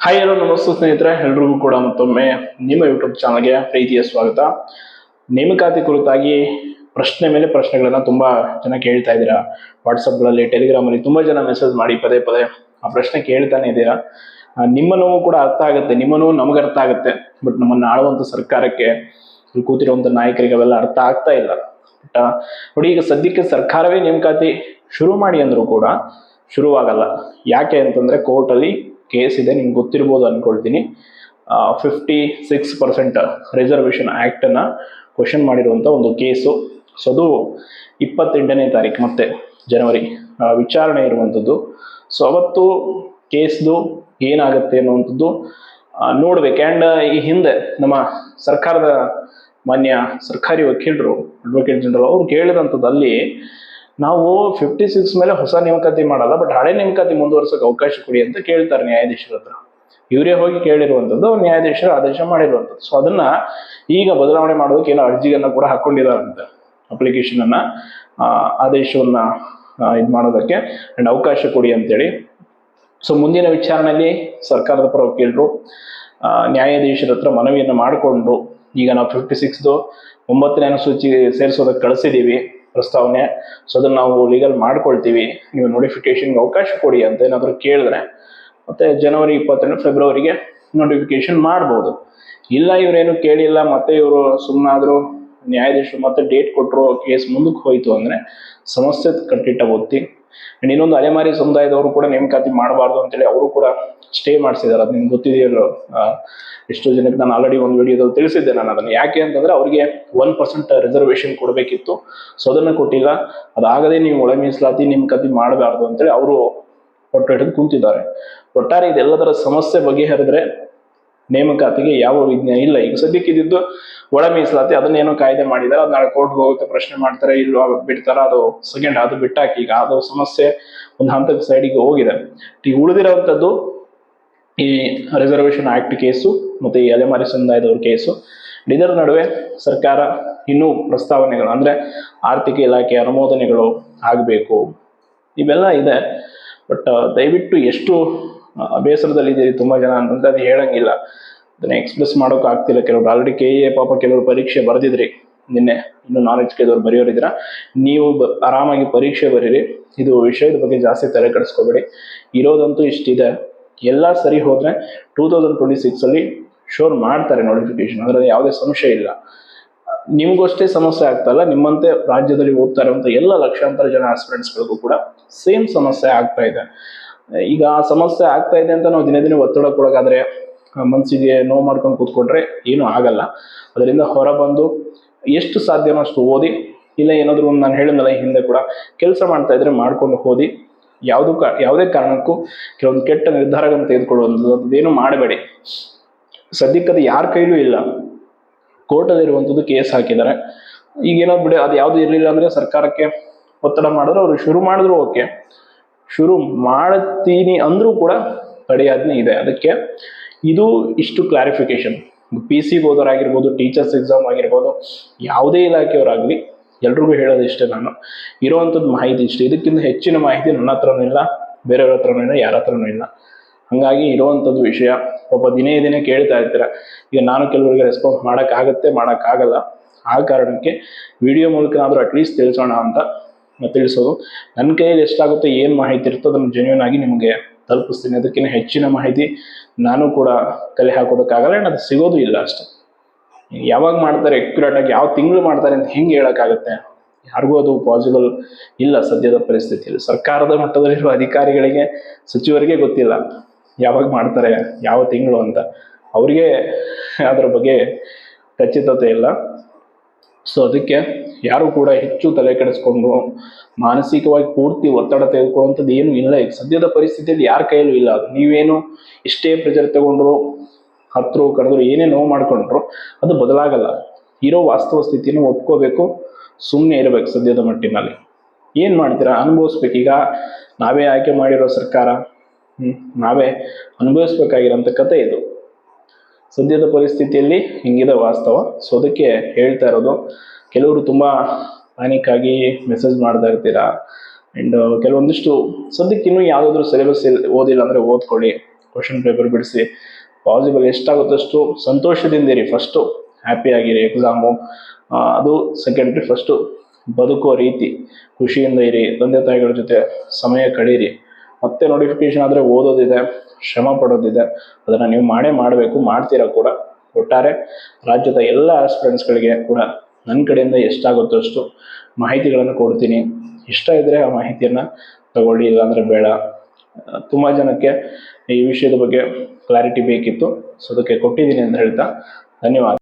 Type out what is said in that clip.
Hi hello ನಮಸ್ತೆ ಸ್ನೇಹಿತರೆ, ಎಲ್ರಿಗೂ ಕೂಡ ಮತ್ತೊಮ್ಮೆ ನಿಮ್ಮ ಯೂಟ್ಯೂಬ್ ಚಾನಲ್ಗೆ ಪ್ರೀತಿಯ ಸ್ವಾಗತ. ನೇಮಕಾತಿ ಕುರಿತಾಗಿ ಪ್ರಶ್ನೆ ಮೇಲೆ ಪ್ರಶ್ನೆಗಳನ್ನ ತುಂಬಾ ಜನ ಕೇಳ್ತಾ ಇದ್ದೀರಾ. ವಾಟ್ಸಪ್ಗಳಲ್ಲಿ, ಟೆಲಿಗ್ರಾಮಲ್ಲಿ ತುಂಬಾ ಜನ ಮೆಸೇಜ್ ಮಾಡಿ ಪದೇ ಪದೇ ಆ ಪ್ರಶ್ನೆ ಕೇಳ್ತಾನೆ ಇದ್ದೀರಾ. ನಿಮ್ಮ ನೋವು ಕೂಡ ಅರ್ಥ ಆಗುತ್ತೆ, ನಿಮ್ಮ ನೋವು ನಮಗೆ ಅರ್ಥ ಆಗುತ್ತೆ. ಬಟ್ ನಮ್ಮನ್ನು ಆಳುವಂತ ಸರ್ಕಾರಕ್ಕೆ, ಕೂತಿರುವಂತ ನಾಯಕರಿಗೆ ಅವೆಲ್ಲ ಅರ್ಥ ಆಗ್ತಾ ಇಲ್ಲ. ಬಟ್ ನೋಡಿ, ಈಗ ಸದ್ಯಕ್ಕೆ ಸರ್ಕಾರವೇ ನೇಮಕಾತಿ ಶುರು ಮಾಡಿ ಅಂದ್ರೂ ಕೂಡ ಶುರುವಾಗಲ್ಲ. ಯಾಕೆ ಅಂತಂದ್ರೆ ಕೋರ್ಟಲ್ಲಿ ಕೇಸ್ ಇದೆ, ನಿಮ್ಗೆ ಗೊತ್ತಿರ್ಬೋದು ಅನ್ಕೊಳ್ತೀನಿ. 56% ರಿಸರ್ವೇಷನ್ ಆಕ್ಟ್ ಅನ್ನ ಕ್ವಶನ್ ಮಾಡಿರುವಂತ ಒಂದು ಕೇಸು. ಸೊ ಅದು 28ನೇ ತಾರೀಕು ಮತ್ತೆ ಜನವರಿ ವಿಚಾರಣೆ ಇರುವಂಥದ್ದು. ಸೊ ಅವತ್ತು ಕೇಸ್ದು ಏನಾಗುತ್ತೆ ಅನ್ನುವಂಥದ್ದು ನೋಡ್ಬೇಕು. ಆ್ಯಂಡ್ ಈ ಹಿಂದೆ ನಮ್ಮ ಸರ್ಕಾರದ ಮಾನ್ಯ ಸರ್ಕಾರಿ ವಕೀಲರು, ಅಡ್ವೊಕೇಟ್ ಜನರಲ್ ಅವ್ರು ಕೇಳಿದಂಥದ್ದು, ಅಲ್ಲಿ ನಾವು 56 ಮೇಲೆ ಹೊಸ ನೇಮಕಾತಿ ಮಾಡಲ್ಲ, ಬಟ್ ಹಳೆ ನೇಮಕಾತಿ ಮುಂದುವರ್ಸೋಕೆ ಅವಕಾಶ ಕೊಡಿ ಅಂತ ಕೇಳ್ತಾರೆ ನ್ಯಾಯಾಧೀಶರ ಹತ್ರ. ಇವರೇ ಹೋಗಿ ಕೇಳಿರುವಂಥದ್ದು, ನ್ಯಾಯಾಧೀಶರು ಆದೇಶ ಮಾಡಿರುವಂಥದ್ದು. ಸೊ ಅದನ್ನ ಈಗ ಬದಲಾವಣೆ ಮಾಡೋದಕ್ಕೆ ಏನೋ ಅರ್ಜಿಯನ್ನ ಕೂಡ ಹಾಕೊಂಡಿದಾರಂತೆ, ಅಪ್ಲಿಕೇಶನ್ ಅನ್ನ, ಆದೇಶವನ್ನ ಇದು ಮಾಡೋದಕ್ಕೆ ಅಂಡ್ ಅವಕಾಶ ಕೊಡಿ ಅಂತೇಳಿ. ಸೊ ಮುಂದಿನ ವಿಚಾರಣೆಯಲ್ಲಿ ಸರ್ಕಾರದ ಪರ ವಕೀಲರು ನ್ಯಾಯಾಧೀಶರ ಹತ್ರ ಮನವಿಯನ್ನು ಮಾಡಿಕೊಂಡು, ಈಗ ನಾವು 56 9ನೇ ಅನುಸೂಚಿ ಸೇರಿಸೋದಕ್ಕೆ ಕಳಿಸಿದೀವಿ ಪ್ರಸ್ತಾವನೆ. ಸೊ ಅದನ್ನ ನಾವು ಲೀಗಲ್ ಮಾಡ್ಕೊಳ್ತೀವಿ, ನೀವು ನೋಟಿಫಿಕೇಶನ್ಗೆ ಅವಕಾಶ ಕೊಡಿ ಅಂತ ಏನಾದರೂ ಕೇಳಿದ್ರೆ ಮತ್ತೆ ಜನವರಿ 22 ಫೆಬ್ರವರಿಗೆ ನೋಟಿಫಿಕೇಶನ್ ಮಾಡ್ಬೋದು. ಇಲ್ಲ ಇವರೇನು ಕೇಳಿಲ್ಲ, ಮತ್ತೆ ಇವರು ಸುಮ್ಮನಾದ್ರು, ನ್ಯಾಯಾಧೀಶರು ಮತ್ತೆ ಡೇಟ್ ಕೊಟ್ಟರು, ಕೇಸ್ ಮುಂದಕ್ಕೆ ಹೋಯ್ತು ಅಂದ್ರೆ ಸಮಸ್ಯೆ ಕಟ್ಟಿಟ್ಟ ಒತ್ತಿ. ಅಂಡ್ ಇನ್ನೊಂದು ಅಲೆಮಾರಿ ಸಮುದಾಯದವರು ಕೂಡ ನೇಮಕಾತಿ ಮಾಡಬಾರ್ದು ಅಂತೇಳಿ ಅವರು ಕೂಡ ಸ್ಟೇ ಮಾಡಿಸಿದ್ದಾರೆ. ಅದು ನಿಮ್ಗೆ ಗೊತ್ತಿದೆಯಲ್ಲ, ಎಷ್ಟೋ ಜನಕ್ಕೆ ನಾನು ಆಲ್ರೆಡಿ ಒಂದು ವಿಡಿಯೋದಲ್ಲಿ ತಿಳಿಸಿದ್ದೆ ನಾನು ಅದನ್ನು. ಯಾಕೆ ಅಂತಂದ್ರೆ ಅವರಿಗೆ 1% ರಿಸರ್ವೇಶನ್ ಕೊಡಬೇಕಿತ್ತು, ಸೊ ಅದನ್ನು ಕೊಟ್ಟಿಲ್ಲ. ಅದಾಗದೆ ನೀವು ಒಳ ಮೀಸಲಾತಿ ನೇಮಕಾತಿ ಮಾಡಬಾರ್ದು ಅಂತೇಳಿ ಅವರು ಪಟ್ಟು ಹಿಡಿದು ಕುಂತಿದ್ದಾರೆ. ಒಟ್ಟಾರೆ ಇದೆಲ್ಲದರ ಸಮಸ್ಯೆ ಬಗೆಹರಿದ್ರೆ ನೇಮಕಾತಿಗೆ ಯಾವ ವಿಜ್ಞಾನ ಇಲ್ಲ. ಈಗ ಸದ್ಯಕ್ಕೆ ಇದ್ದಿದ್ದು ಒಳ ಮೀಸಲಾತಿ, ಅದನ್ನೇನೋ ಕಾಯ್ದೆ ಮಾಡಿದ್ದಾರೆ, ಅದು ನಾಳೆ ಕೋರ್ಟ್ಗೆ ಹೋಗುತ್ತೆ, ಪ್ರಶ್ನೆ ಮಾಡ್ತಾರೆ, ಇಲ್ವಾ ಬಿಡ್ತಾರ, ಅದು ಸೆಕೆಂಡ್, ಅದು ಬಿಟ್ಟಾಕಿ. ಈಗ ಅದು ಸಮಸ್ಯೆ ಒಂದು ಹಂತದ ಸೈಡಿಗೆ ಹೋಗಿದೆ. ಈಗ ಉಳಿದಿರುವಂಥದ್ದು ಈ ರಿಸರ್ವೇಷನ್ ಆಕ್ಟ್ ಕೇಸು ಮತ್ತೆ ಈ ಅಲೆಮಾರಿ ಸಮುದಾಯದವ್ರ ಕೇಸು. ಇದರ ನಡುವೆ ಸರ್ಕಾರ ಇನ್ನೂ ಪ್ರಸ್ತಾವನೆಗಳು, ಅಂದ್ರೆ ಆರ್ಥಿಕ ಇಲಾಖೆ ಅನುಮೋದನೆಗಳು ಆಗಬೇಕು, ಇವೆಲ್ಲ ಇದೆ. ಬಟ್ ದಯವಿಟ್ಟು ಎಷ್ಟು ಬೇಸರದಲ್ಲಿದ್ದೀರಿ ತುಂಬಾ ಜನ ಅಂತಂದ್ರೆ ಅದು ಹೇಳಂಗಿಲ್ಲ, ಅದನ್ನ ಎಕ್ಸ್ಪ್ರೆಸ್ ಮಾಡೋಕೆ ಆಗ್ತಿಲ್ಲ. ಕೆಲವರು ಆಲ್ರೆಡಿ KA ಪಾಪ ಕೆಲವರು ಪರೀಕ್ಷೆ ಬರೆದಿದ್ರಿ ನಿನ್ನೆ, ಇನ್ನು ನಾಲೆಜ್ ಕೇಳಿದವ್ರು ಬರೆಯೋರಿದ್ರ, ನೀವು ಆರಾಮಾಗಿ ಪರೀಕ್ಷೆ ಬರೀರಿ. ಇದು ವಿಷಯದ ಬಗ್ಗೆ ಜಾಸ್ತಿ ತಲೆ ಕೆಡಿಸ್ಕೋಬೇಡಿ. ಇರೋದಂತೂ ಇಷ್ಟಿದೆ. ಎಲ್ಲ ಸರಿ ಹೋದ್ರೆ 2026 ಅಲ್ಲಿ ಶೋರ್ ಮಾಡ್ತಾರೆ ನೋಟಿಫಿಕೇಶನ್, ಅದರಲ್ಲಿ ಯಾವುದೇ ಸಂಶಯ ಇಲ್ಲ. ನಿಮ್ಗೂ ಅಷ್ಟೇ ಸಮಸ್ಯೆ ಆಗ್ತಲ್ಲ, ನಿಮ್ಮಂತೆ ರಾಜ್ಯದಲ್ಲಿ ಓದ್ತಾ ಇರುವಂತ ಎಲ್ಲ ಲಕ್ಷಾಂತರ ಜನ ಆಸ್ಪಿರೆಂಟ್ಸ್ಗಳಿಗೂ ಕೂಡ ಸೇಮ್ ಸಮಸ್ಯೆ ಆಗ್ತಾ ಇದೆ. ಈಗ ಆ ಸಮಸ್ಯೆ ಆಗ್ತಾ ಇದೆ ಅಂತ ನಾವು ದಿನೇ ದಿನೇ ಒತ್ತಡ ಕೊಡೋಕಾದ್ರೆ, ಮನಸ್ಸಿಗೆ ನೋವು ಮಾಡ್ಕೊಂಡು ಕೂತ್ಕೊಂಡ್ರೆ ಏನೂ ಆಗಲ್ಲ. ಅದರಿಂದ ಹೊರಬಂದು ಎಷ್ಟು ಸಾಧ್ಯನೋ ಅಷ್ಟು ಓದಿ, ಇಲ್ಲ ಏನಾದರೂ ಒಂದು, ನಾನು ಹೇಳಿದ್ನಲ್ಲ ಹಿಂದೆ ಕೂಡ, ಕೆಲಸ ಮಾಡ್ತಾ ಇದ್ರೆ ಮಾಡ್ಕೊಂಡು ಓದಿ. ಯಾವುದೇ ಕಾರಣಕ್ಕೂ ಕೆಲವೊಂದು ಕೆಟ್ಟ ನಿರ್ಧಾರಗಳನ್ನು ತೆಗೆದುಕೊಳ್ಳುವಂಥದ್ದು ಏನು ಮಾಡಬೇಡಿ. ಸದ್ಯಕ್ಕೆ ಅದು ಯಾರ ಕೈಲೂ ಇಲ್ಲ. ಕೋರ್ಟಲ್ಲಿ ಇರುವಂಥದ್ದು ಕೇಸ್ ಹಾಕಿದ್ದಾರೆ. ಈಗೇನೋ ಬಿಡಿ, ಅದು ಯಾವುದು ಇರಲಿಲ್ಲ ಅಂದ್ರೆ ಸರ್ಕಾರಕ್ಕೆ ಒತ್ತಡ ಮಾಡಿದ್ರು, ಅವರು ಶುರು ಮಾಡಿದ್ರು ಓಕೆ, ಶುರು ಮಾಡ್ತೀನಿ ಅಂದ್ರೂ ಕೂಡ ತಡೆಯಾಜ್ಞೆ ಇದೆ. ಅದಕ್ಕೆ ಇದು ಇಷ್ಟು ಕ್ಲಾರಿಫಿಕೇಶನ್. PC ಓದೋರಾಗಿರ್ಬೋದು, ಟೀಚರ್ಸ್ ಎಕ್ಸಾಮ್ ಆಗಿರ್ಬೋದು, ಯಾವುದೇ ಇಲಾಖೆಯವರಾಗಲಿ ಎಲ್ರಿಗೂ ಹೇಳೋದು ಇಷ್ಟೇ, ನಾನು ಇರುವಂಥದ್ದು ಮಾಹಿತಿ ಇಷ್ಟೇ. ಇದಕ್ಕಿಂತ ಹೆಚ್ಚಿನ ಮಾಹಿತಿ ನನ್ನ ಹತ್ರನೂ ಇಲ್ಲ, ಬೇರೆಯವ್ರ ಹತ್ರನೂ ಇಲ್ಲ, ಯಾರ ಹತ್ರನೂ ಇಲ್ಲ. ಹಾಗಾಗಿ ಇರುವಂಥದ್ದು ವಿಷಯ ಒಬ್ಬ ದಿನೇ ದಿನೇ ಕೇಳ್ತಾ ಇರ್ತೀರ. ಈಗ ನಾನು ಕೆಲವರಿಗೆ ರೆಸ್ಪಾನ್ಸ್ ಮಾಡೋಕ್ಕಾಗತ್ತೆ, ಮಾಡೋಕ್ಕಾಗಲ್ಲ. ಆ ಕಾರಣಕ್ಕೆ ವಿಡಿಯೋ ಮೂಲಕನಾದರೂ ಅಟ್ಲೀಸ್ಟ್ ತಿಳಿಸೋಣ ಅಂತ ತಿಳಿಸೋದು. ನನ್ನ ಕೈಯಲ್ಲಿ ಎಷ್ಟಾಗುತ್ತೆ, ಏನು ಮಾಹಿತಿ ಇರುತ್ತೋ ಅದನ್ನು ಜೆನ್ಯೂನ್ ಆಗಿ ನಿಮಗೆ ತಲುಪಿಸ್ತೀನಿ. ಅದಕ್ಕಿಂತ ಹೆಚ್ಚಿನ ಮಾಹಿತಿ ನಾನು ಕೂಡ ಕಲೆ ಹಾಕೋದಕ್ಕಾಗಲ್ಲ, ಅದು ಸಿಗೋದು ಇಲ್ಲ ಅಷ್ಟೆ. ಯಾವಾಗ ಮಾಡ್ತಾರೆ ಅಕ್ಯುರೇಟ್ ಆಗಿ, ಯಾವ ತಿಂಗಳು ಮಾಡ್ತಾರೆ ಅಂತ ಹೆಂಗೆ ಹೇಳೋಕ್ಕಾಗತ್ತೆ? ಯಾರಿಗೂ ಅದು ಪಾಸಿಬಲ್ ಇಲ್ಲ ಸದ್ಯದ ಪರಿಸ್ಥಿತಿಯಲ್ಲಿ. ಸರ್ಕಾರದ ಮಟ್ಟದಲ್ಲಿರುವ ಅಧಿಕಾರಿಗಳಿಗೆ, ಸಚಿವರಿಗೆ ಗೊತ್ತಿಲ್ಲ ಯಾವಾಗ ಮಾಡ್ತಾರೆ, ಯಾವ ತಿಂಗಳು ಅಂತ. ಅವರಿಗೆ ಅದರ ಬಗ್ಗೆ ಖಚಿತತೆ ಇಲ್ಲ. ಸೊ ಅದಕ್ಕೆ ಯಾರು ಕೂಡ ಹೆಚ್ಚು ತಲೆ ಕೆಡಿಸ್ಕೊಂಡು ಮಾನಸಿಕವಾಗಿ ಪೂರ್ತಿ ಒತ್ತಡ ತೆಗೆದುಕೊಳ್ಳುವಂಥದ್ದು ಏನು ಇಲ್ಲ. ಈಗ ಸದ್ಯದ ಪರಿಸ್ಥಿತಿಯಲ್ಲಿ ಯಾರ ಕೈಯಲ್ಲೂ ಇಲ್ಲ. ಅದು ನೀವೇನು ಎಷ್ಟೇ ಪ್ರೆಜರ್ ತಗೊಂಡ್ರು, ಹತ್ರು ಕರೆದ್ರು, ಏನೇ ನೋವು ಮಾಡ್ಕೊಂಡ್ರು ಅದು ಬದಲಾಗಲ್ಲ. ಇರೋ ವಾಸ್ತವ ಸ್ಥಿತಿಯನ್ನು ಒಪ್ಕೋಬೇಕು, ಸುಮ್ಮನೆ ಇರಬೇಕು. ಸದ್ಯದ ಮಟ್ಟಿನಲ್ಲಿ ಏನು ಮಾಡ್ತೀರಾ, ಅನುಭವಿಸ್ಬೇಕು. ಈಗ ನಾವೇ ಆಯ್ಕೆ ಮಾಡಿರೋ ಸರ್ಕಾರ, ನಾವೇ ಅನುಭವಿಸ್ಬೇಕಾಗಿರೋಂಥ ಕತೆ ಇದು. ಸದ್ಯದ ಪರಿಸ್ಥಿತಿಯಲ್ಲಿ ಹಿಂಗಿದೆ ವಾಸ್ತವ. ಸೊ ಅದಕ್ಕೆ ಹೇಳ್ತಾ ಇರೋದು. ಕೆಲವರು ತುಂಬ ಪ್ಯಾನಿಕ್ ಆಗಿ ಮೆಸೇಜ್ ಮಾಡ್ತಾ ಇರ್ತೀರಾ. ಆ್ಯಂಡ್ ಕೆಲವೊಂದಿಷ್ಟು ಸದ್ಯಕ್ಕೆ ಇನ್ನೂ ಯಾವುದಾದ್ರೂ ಸಿಲೆಬಸ್ ಓದಿಲ್ಲ ಅಂದರೆ ಓದ್ಕೊಳ್ಳಿ. ಕ್ವಶನ್ ಪೇಪರ್ ಬಿಡಿಸಿ ಪಾಸಿಬಲ್ ಎಷ್ಟಾಗುತ್ತಷ್ಟು ಸಂತೋಷದಿಂದಿರಿ. ಫಸ್ಟು ಹ್ಯಾಪಿಯಾಗಿರಿ ಎಕ್ಸಾಮು, ಅದು ಸೆಕೆಂಡ್ರಿ. ಫಸ್ಟು ಬದುಕುವ ರೀತಿ ಖುಷಿಯಿಂದ ಇರಿ, ತಂದೆ ತಾಯಿಗಳ ಜೊತೆ ಸಮಯ ಕಳೀರಿ. ಮತ್ತೆ ನೋಟಿಫಿಕೇಶನ್ ಆದರೆ ಓದೋದಿದೆ, ಶ್ರಮ ಪಡೋದಿದೆ, ಅದನ್ನು ನೀವು ಮಾಡಬೇಕು, ಮಾಡ್ತೀರಾ ಕೂಡ. ಒಟ್ಟಾರೆ ರಾಜ್ಯದ ಎಲ್ಲ ಆಸ್ಪಿರೆಂಟ್ಸ್ಗಳಿಗೆ ಕೂಡ ನನ್ನ ಕಡೆಯಿಂದ ಎಷ್ಟಾಗುತ್ತೋ ಅಷ್ಟು ಮಾಹಿತಿಗಳನ್ನು ಕೊಡ್ತೀನಿ. ಇಷ್ಟ ಇದ್ದರೆ ಆ ಮಾಹಿತಿಯನ್ನು ತಗೊಳ್ಳಿ, ಇಲ್ಲಾಂದರೆ ಬೇಡ. ತುಂಬ ಜನಕ್ಕೆ ಈ ವಿಷಯದ ಬಗ್ಗೆ ಕ್ಲಾರಿಟಿ ಬೇಕಿತ್ತು, ಸೊ ಅದಕ್ಕೆ ಕೊಟ್ಟಿದ್ದೀನಿ ಅಂತ ಹೇಳ್ತಾ ಧನ್ಯವಾದ.